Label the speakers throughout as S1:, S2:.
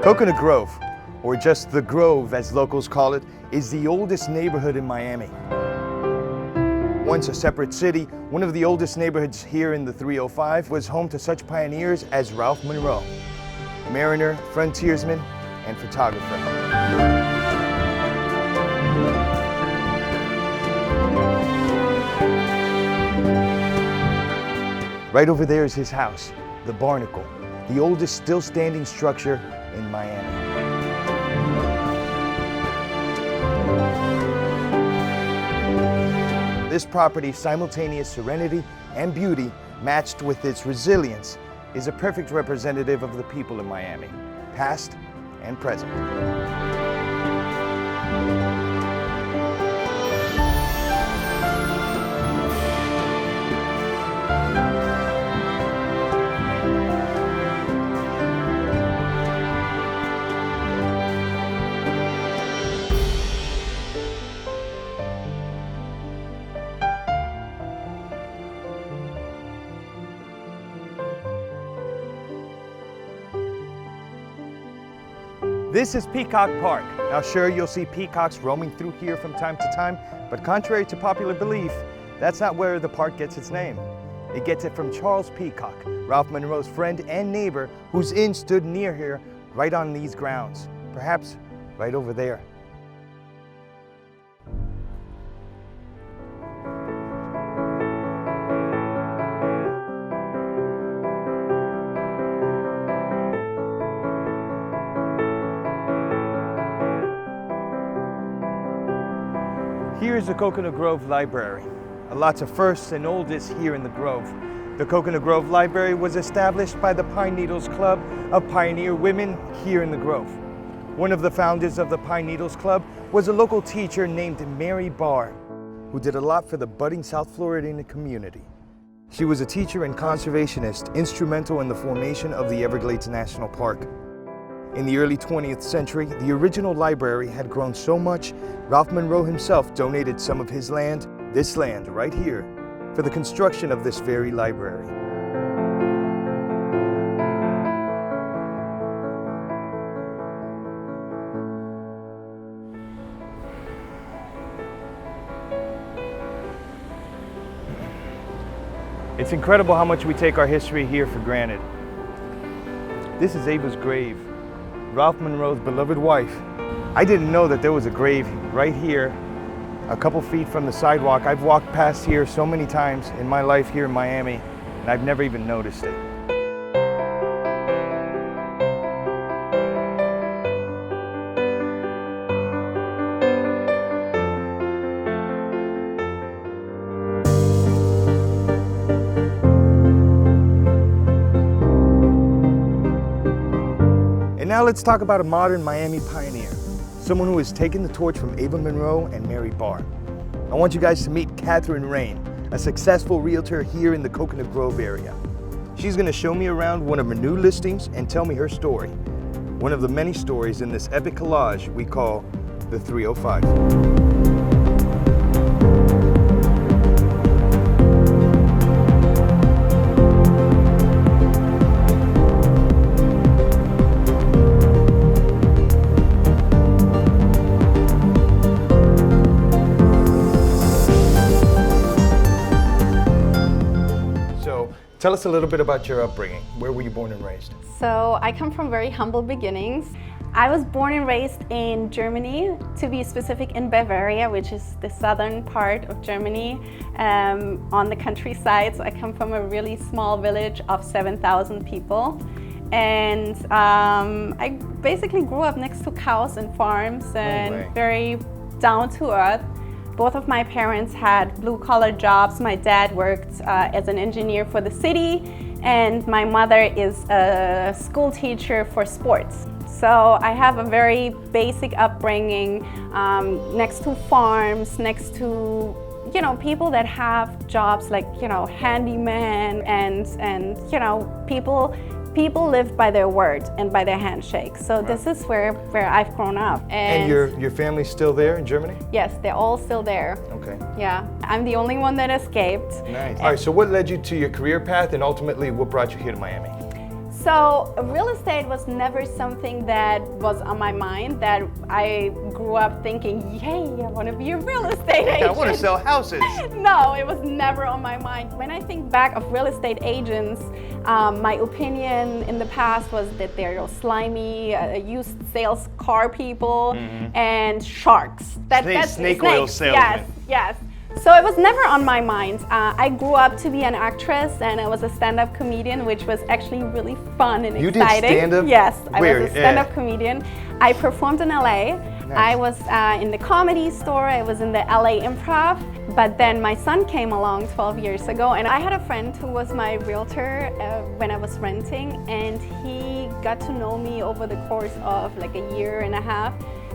S1: Coconut Grove, or just the Grove as locals call it, is the oldest neighborhood in Miami. Once a separate city, one of the oldest neighborhoods here in the 305 was home to such pioneers as Ralph Monroe, mariner, frontiersman, and photographer. Right over there is his house, the Barnacle, the oldest still standing structure in Miami. This property's simultaneous serenity and beauty, matched with its resilience, is a perfect representative of the people in Miami, past and present. This is Peacock Park. Now sure, you'll see peacocks roaming through here from time to time, but contrary to popular belief, that's not where the park gets its name. It gets it from Charles Peacock, Ralph Monroe's friend and neighbor, whose inn stood near here, right on these grounds, perhaps right over there. Here's the Coconut Grove Library, lots of firsts and oldest here in the Grove. The Coconut Grove Library was established by the Pine Needles Club of pioneer women here in the Grove. One of the founders of the Pine Needles Club was a local teacher named Mary Barr, who did a lot for the budding South Floridian community. She was a teacher and conservationist, instrumental in the formation of the Everglades National Park. In the early 20th century, the original library had grown so much, Ralph Monroe himself donated some of his land, this land right here, for the construction of this very library. It's incredible how much we take our history here for granted. This is Ava's grave, Ralph Monroe's beloved wife. I didn't know that there was a grave right here, a couple feet from the sidewalk. I've walked past here so many times in my life here in Miami, and I've never even noticed it. And now let's talk about a modern Miami pioneer, someone who has taken the torch from Ava Monroe and Mary Barr. I want you guys to meet Kathrin Rein, a successful realtor here in the Coconut Grove area. She's going to show me around one of her new listings and tell me her story, one of the many stories in this epic collage we call the 305. Tell us a little bit about your upbringing. Where were you born and raised?
S2: So I come from very humble beginnings. I was born and raised in Germany, to be specific in Bavaria, which is the southern part of Germany, on the countryside. So I come from a really small village of 7,000 people. And I basically grew up next to cows and farms and very down to earth. Both of my parents had blue-collar jobs. My dad worked as an engineer for the city, and my mother is a school teacher for sports. So I have a very basic upbringing next to farms, next to people that have jobs like handyman and people live by their word and by their handshake. So this is where I've grown up.
S1: And your family's still there in Germany?
S2: Yes, they're all still there.
S1: Okay.
S2: Yeah, I'm the only one that escaped.
S1: Nice. All right, so what led you to your career path and ultimately what brought you here to Miami?
S2: So real estate was never something that was on my mind, that I grew up thinking, yay, I want to be a real estate agent.
S1: I want to sell houses.
S2: No, it was never on my mind. When I think back of real estate agents, my opinion in the past was that they're slimy, used sales car people, and sharks. That's
S1: snake oil salesmen.
S2: Yes. So it was never on my mind. I grew up to be an actress, and I was a stand-up comedian, which was actually really fun and
S1: you
S2: exciting.
S1: You did stand-up?
S2: Yes,
S1: Where?
S2: I was a stand-up comedian. I performed in LA.
S1: Nice.
S2: I was in the Comedy Store. I was in the LA Improv. But then my son came along 12 years ago, and I had a friend who was my realtor when I was renting, and he got to know me over the course of like a year and a half.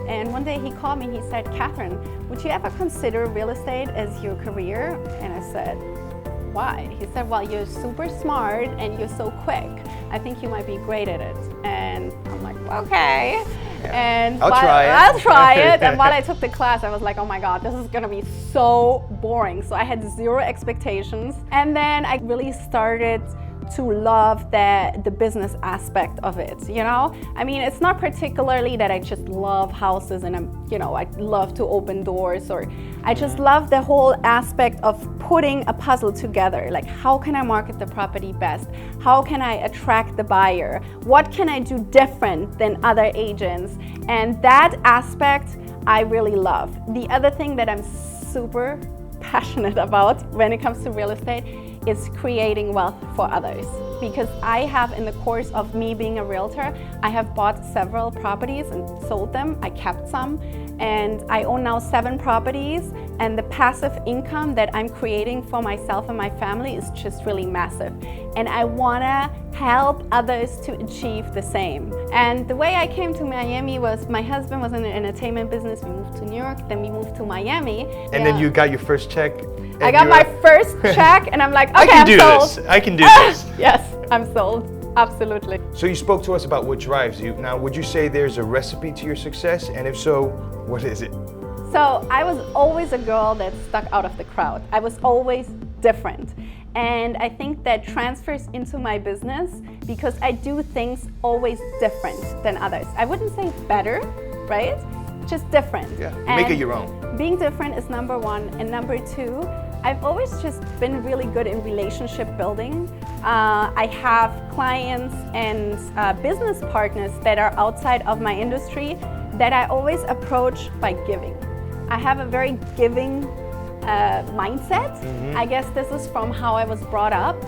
S2: And one day he called me, he said, Kathrin, would you ever consider real estate as your career? And I said, why? He said, well, you're super smart and you're so quick. I think you might be great at it. And I'm like, okay.
S1: Yeah.
S2: And
S1: I'll
S2: try it. And while I took the class, I was like, oh my God, this is gonna be so boring. So I had zero expectations. And then I really started to love the business aspect of it, you know? I mean, it's not particularly that I just love houses and I love to open doors, or I just love the whole aspect of putting a puzzle together. Like, how can I market the property best? How can I attract the buyer? What can I do different than other agents? And that aspect I really love. The other thing that I'm super passionate about when it comes to real estate is creating wealth for others. Because I have, in the course of me being a realtor, I have bought several properties and sold them. I kept some, and I own now 7 properties, and the passive income that I'm creating for myself and my family is just really massive. And I wanna help others to achieve the same. And the way I came to Miami was my husband was in the entertainment business. We moved to New York, then we moved to Miami.
S1: And then you got your first check?
S2: I got my first check, and I'm like, okay,
S1: I can
S2: I'm sold.
S1: this. I can do this.
S2: Yes, I'm sold. Absolutely.
S1: So you spoke to us about what drives you. Now, would you say there's a recipe to your success? And if so, what is it?
S2: So I was always a girl that stuck out of the crowd. I was always different. And I think that transfers into my business because I do things always different than others. I wouldn't say better, right? Just different.
S1: Yeah,
S2: and
S1: make it your own.
S2: Being different is number one. And number two, I've always just been really good in relationship building. I have clients and business partners that are outside of my industry that I always approach by giving. I have a very giving mindset. I guess this is from how I was brought up.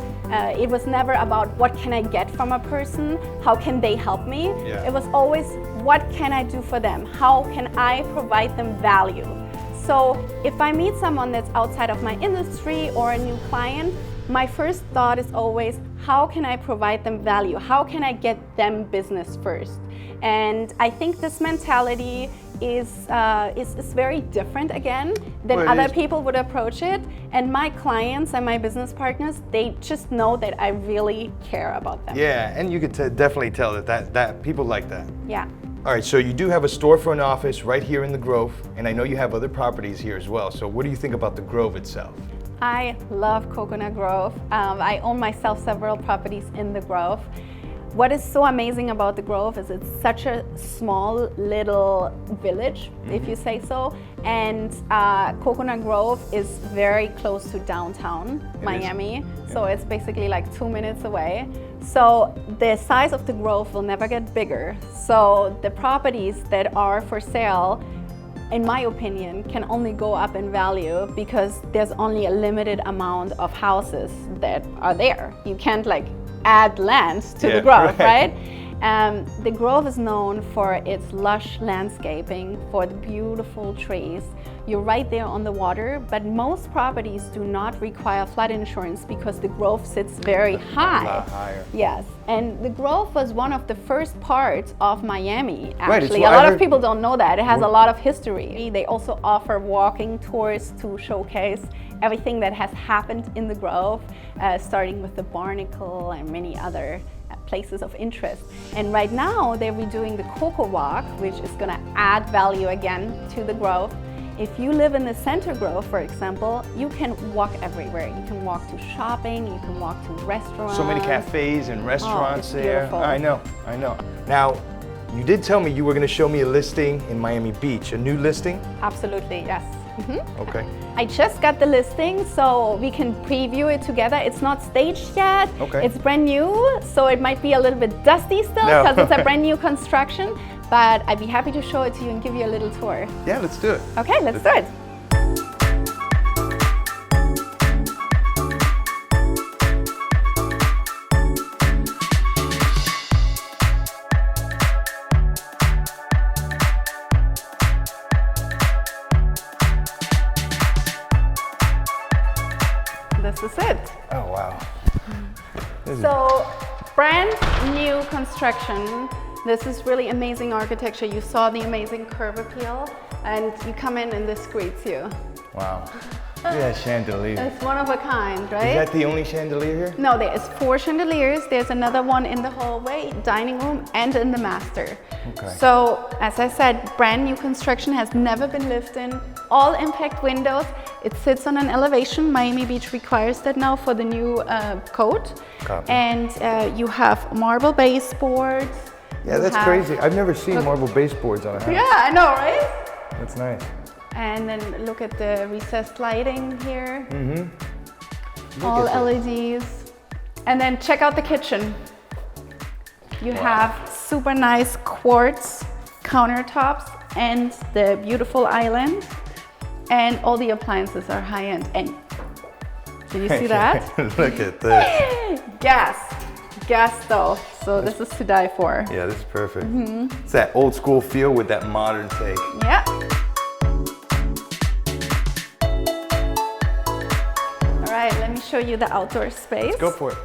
S2: It was never about what can I get from a person, how can they help me.
S1: Yeah.
S2: It was always what can I do for them, how can I provide them value. So if I meet someone that's outside of my industry or a new client, my first thought is always, how can I provide them value? How can I get them business first? And I think this mentality is very different again than other people would approach it. And my clients and my business partners, they just know that I really care about them.
S1: Yeah, and you could definitely tell that people like that.
S2: Yeah.
S1: All right, so you do have a storefront office right here in the Grove, and I know you have other properties here as well. So what do you think about the Grove itself?
S2: I love Coconut Grove. I own myself several properties in the Grove. What is so amazing about the Grove is it's such a small little village, if you say so, and Coconut Grove is very close to downtown Miami, so it's basically like 2 minutes away. So the size of the Grove will never get bigger. So the properties that are for sale, in my opinion, can only go up in value because there's only a limited amount of houses that are there. You can't like add land to the Grove, right? The Grove is known for its lush landscaping, for the beautiful trees. You're right there on the water, but most properties do not require flood insurance because the Grove sits very high.
S1: A lot higher.
S2: Yes, and the Grove was one of the first parts of Miami,
S1: Right,
S2: actually. A lot of people don't know that. It has a lot of history. They also offer walking tours to showcase everything that has happened in the Grove, starting with the Barnacle and many other places of interest. And right now they're redoing the Cocoa Walk, which is going to add value again to the Grove. If you live in the Center Grove, for example, you can walk everywhere. You can walk to shopping, you can walk to restaurants.
S1: So many cafes and restaurants
S2: it's
S1: there.
S2: beautiful.
S1: I know. Now, you did tell me you were going to show me a listing in Miami Beach, a new listing?
S2: Absolutely, yes.
S1: Okay.
S2: I just got the listing, so we can preview it together. It's not staged yet.
S1: Okay.
S2: It's brand new, so it might be a little bit dusty still
S1: No.
S2: because it's a brand new construction, but I'd be happy to show it to you and give you a little tour.
S1: Yeah, let's do it.
S2: Okay, let's do it. This is it.
S1: Oh, wow.
S2: So, brand new construction. This is really amazing architecture. You saw the amazing curb appeal, and you come in and this greets you.
S1: Wow. Look at that chandelier.
S2: It's one of a kind, right?
S1: Is that the only chandelier here?
S2: No, there is 4 chandeliers. There's another one in the hallway, dining room, and in the master.
S1: Okay.
S2: So, as I said, brand new construction, has never been lived in. All impact windows. It sits on an elevation. Miami Beach requires that now for the new code.
S1: Copy.
S2: And you have marble baseboards.
S1: Yeah,
S2: You
S1: that's
S2: have-
S1: crazy. I've never seen marble baseboards on a house.
S2: Yeah, I know, right?
S1: That's nice.
S2: And then look at the recessed lighting here.
S1: Look
S2: All
S1: at that.
S2: LEDs. And then check out the kitchen. You have super nice quartz countertops and the beautiful island. And all the appliances are high-end. And do you see that?
S1: Look at this.
S2: Gas stove. So this is to die for.
S1: Yeah, this is perfect. It's that old school feel with that modern take.
S2: Yeah. All right, let me show you the outdoor space.
S1: Go for it.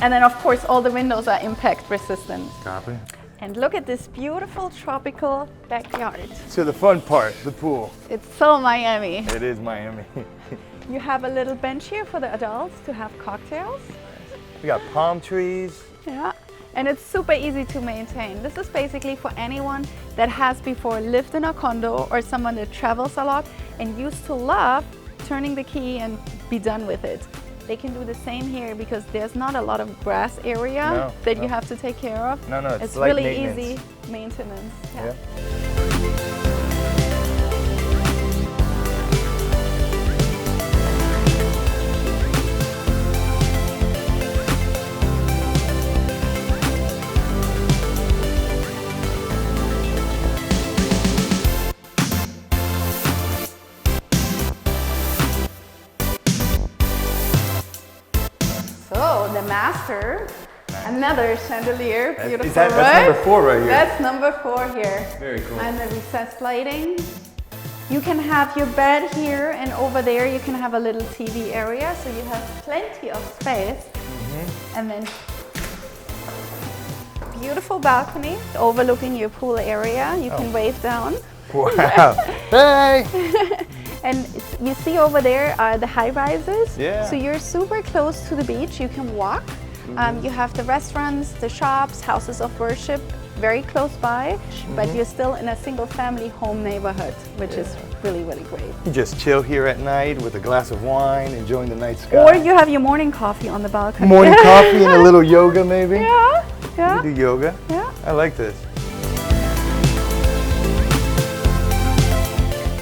S2: And then of course all the windows are impact resistant.
S1: Copy.
S2: And look at this beautiful tropical backyard.
S1: So the fun part, the pool.
S2: It's so Miami.
S1: It is Miami.
S2: You have a little bench here for the adults to have cocktails.
S1: We got palm trees.
S2: Yeah. And it's super easy to maintain. This is basically for anyone that has before lived in a condo or someone that travels a lot and used to love turning the key and be done with it. They can do the same here because there's not a lot of grass area that you have to take care of.
S1: No,
S2: It's
S1: light
S2: really
S1: maintenance.
S2: easy maintenance.
S1: Yeah.
S2: So the master, another chandelier, beautiful,
S1: That's
S2: right?
S1: number 4 right here.
S2: That's number 4 here.
S1: Very cool.
S2: And the recessed lighting. You can have your bed here, and over there you can have a little TV area, so you have plenty of space. And then beautiful balcony overlooking your pool area. You can wave down.
S1: Wow. Hey!
S2: And you see over there are the high rises.
S1: Yeah.
S2: So you're super close to the beach. You can walk. You have the restaurants, the shops, houses of worship very close by, but you're still in a single family home neighborhood, which is really, really great.
S1: You just chill here at night with a glass of wine, enjoying the night sky.
S2: Or you have your morning coffee on the balcony.
S1: Morning coffee and a little yoga maybe?
S2: Yeah,
S1: You do yoga?
S2: yeah.
S1: I like this.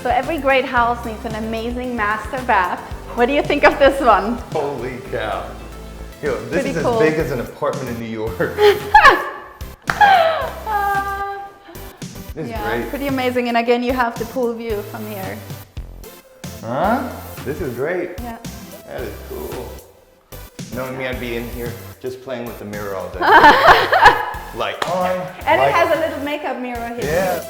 S2: So every great house needs an amazing master bath. What do you think of this one?
S1: Holy cow. Yo, this
S2: Pretty
S1: is
S2: cool.
S1: as big as an apartment in New York. This is
S2: Yeah,
S1: great.
S2: pretty amazing. And again, you have the pool view from here.
S1: Huh? This is great.
S2: Yeah.
S1: That is cool. Knowing me, I'd be in here just playing with the mirror all day. Light on.
S2: And
S1: light
S2: it has a little makeup mirror here.
S1: Yeah.